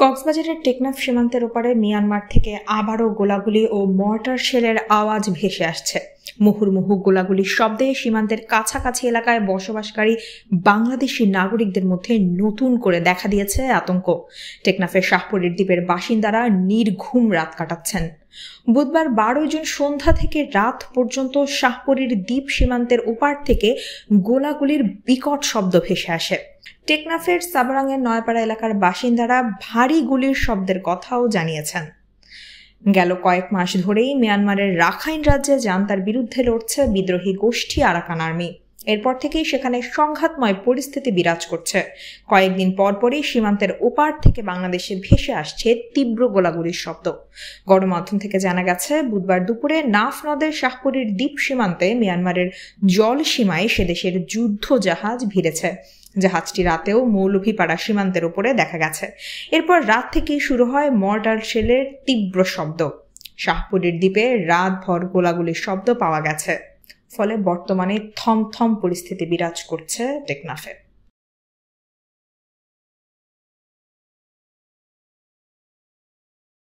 কক্সবাজারের টেকনাফ সীমান্তের ওপারে মিয়ানমার থেকে আবারও গোলাগুলি ও মর্টার শেলের আওয়াজ ভেসে আসছে। মুহুর্মুহু গোলাগুলির শব্দে সীমান্তের কাছাকাছি এলাকায় বসবাসকারী বাংলাদেশি নাগরিকদের মধ্যে নতুন করে দেখা দিয়েছে আতঙ্ক। টেকনাফের শাহপুরীর দ্বীপের বাসিন্দারা নির্ঘুম রাত কাটাচ্ছেন। বুধবার 12 জুন সন্ধ্যা থেকে রাত পর্যন্ত শাহপুরীর দ্বীপ সীমান্তের ওপার থেকে গোলাগুলির বিকট শব্দ ভেসে আসে। টেকনাফের সাবরাঙের নয়পাড়া এলাকার বাসিন্দারা ভারী গুলির শব্দের কথাও জানিয়েছেন। গেল কয়েক মাস ধরেই মিয়ানমারের রাখাইন রাজ্যে জান্তার বিরুদ্ধে লড়ছে বিদ্রোহী গোষ্ঠী আরাকান আর্মি। এরপর থেকেই সেখানে সংঘাতময় পরিস্থিতি বিরাজ করছে। কয়েকদিন পরপরই সীমান্তের ওপার থেকে বাংলাদেশে ভেসে আসছে তীব্র গোলাগুলির শব্দ। গণমাধ্যম থেকে জানা গেছে, বুধবার দুপুরে নাফ নদের শাহপুরীর দ্বীপ সীমান্তে মিয়ানমারের জল সীমায় সেদেশের যুদ্ধ জাহাজ ভিড়েছে। জাহাজটি রাতেও মৌলভীপাড়া সীমান্তের উপরে দেখা গেছে। এরপর রাত থেকেই শুরু হয় মর্টার শেলের তীব্র শব্দ। শাহপুরীর দ্বীপে রাতভর গোলাগুলির শব্দ পাওয়া গেছে। ফলে বর্তমানে থমথম পরিস্থিতি বিরাজ করছে টেকনাফে।